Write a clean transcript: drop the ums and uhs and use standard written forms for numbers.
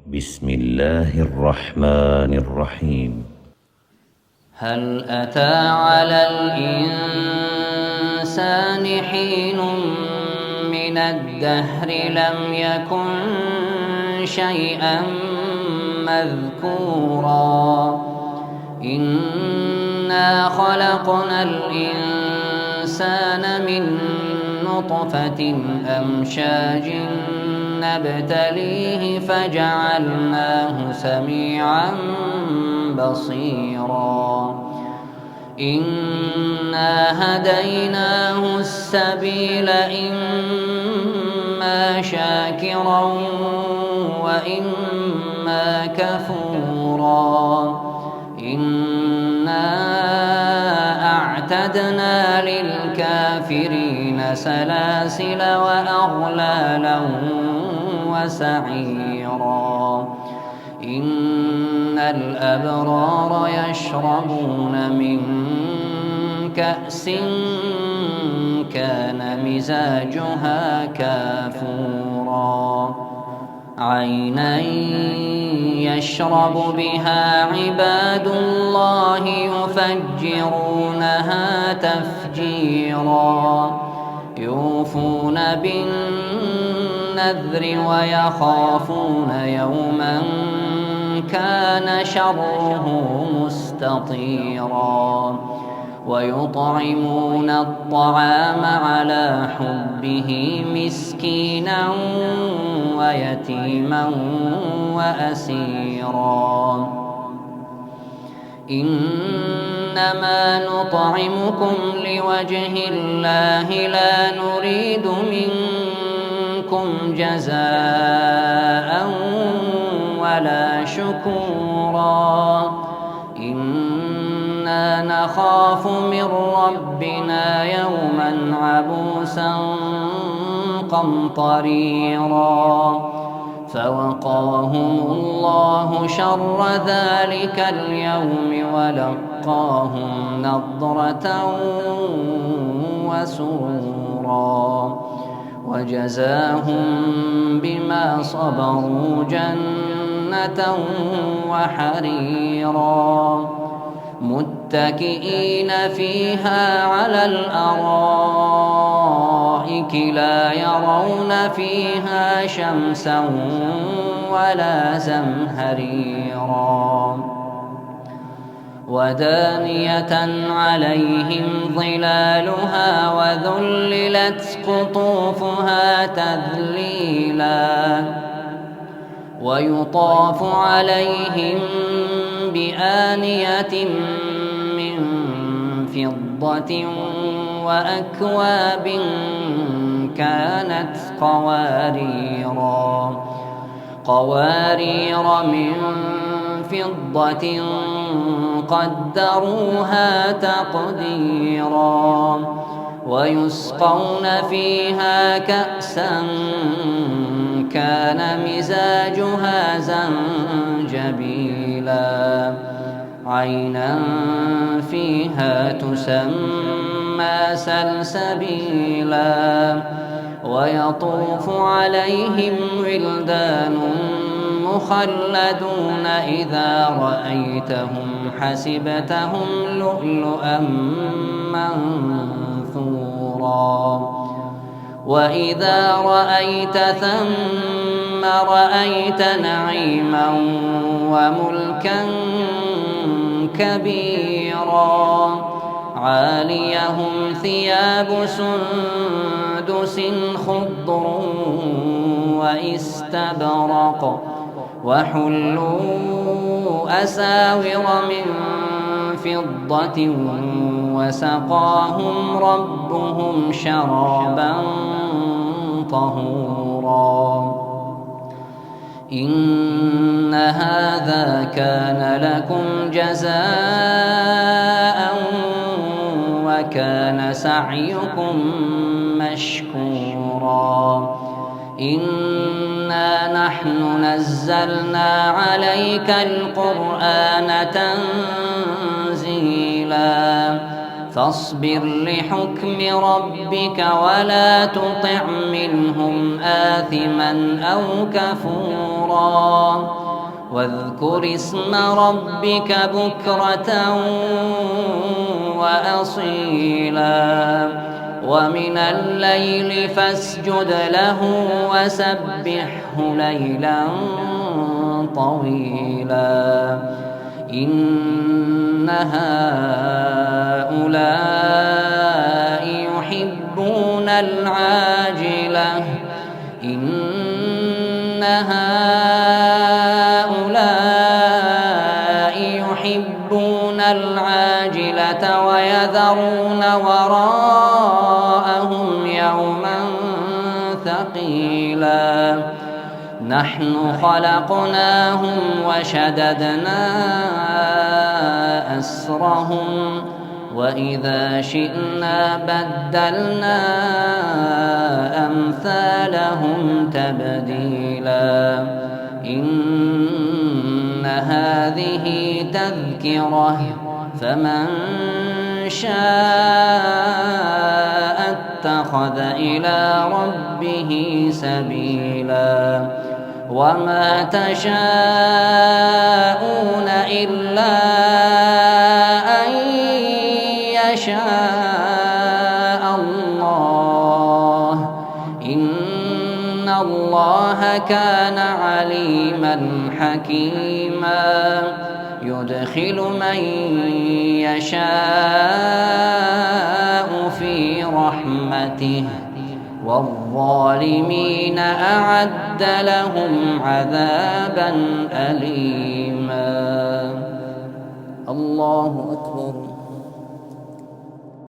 بسم الله الرحمن الرحيم. هل أتى على الإنسان حين من الدهر لم يكن شيئا مذكورا إنا خلقنا الإنسان من نطفة أمشاج نبتليه فجعلناه سميعا بصيرا إنا هديناه السبيل إما شاكرا وإما كفورا إنا أعتدنا للكافرين سلاسل وأغلالا وسعيرا إن الأبرار يشربون من كأس كان مزاجها كافورا عينا يشرب بها عباد الله يفجرونها تفجيرا يوفون بالنذر ويخافون يوما كان شره مستطيرا ويطعمون الطعام على حبه مسكينا ويتيما وأسيرا إنما نطعمكم لوجه الله لا نريد منكم جزاء ولا شكورا إنا نخاف من ربنا يوما عبوسا قمطريرا فوقاهم الله شر ذلك اليوم ولقاهم نضرة وسرورا وجزاهم بما صبروا جنة وحريرا متكئين فيها على الأرائك لا يرون فيها شمسا ولا زمهريرا ودانية عليهم ظلالها وذللت قطوفها تذليلا ويطاف عليهم بآنية من فضة وأكواب كانت قوارير من فضة قدروها تقديرا ويسقون فيها كأسا كان مزاجها زنجبيلا عينا فيها تسمى سلسبيلا ويطوف عليهم ولدان مخلدون إذا رأيتهم حسبتهم لؤلؤا منثورا وإذا رأيت ثم رأيت نعيما وملكا كبيرا عاليهم ثياب سندس خضر واستبرق وحلوا أساور من فضة وسقاهم ربهم شرابا طهورا إن هذا كان لكم جزاء وكان سعيكم مشكورا إنا نحن نزلنا عليك القرآن تنزيلا فاصبر لحكم ربك ولا تطع منهم آثما أو كفورا واذكر اسم ربك بكرة وأصيلا ومن الليل فاسجد له وسبحه ليلا طويلا إن هؤلاء يحبون العاجلة إن هؤلاء يحبون العاجلة ويذرون وراءهم يوما ثقيلا نحن خلقناهم وشددنا أسرهم وإذا شئنا بدلنا أمثالهم تبديلا إن هذه تذكرة فمن شاء اتخذ إلى ربه سبيلا وما تشاءون إلا أن يشاء الله إن الله كان عليما حكيما يدخل من يشاء في رحمته والظالمين أعد لهم عذابا أليما الله أكبر.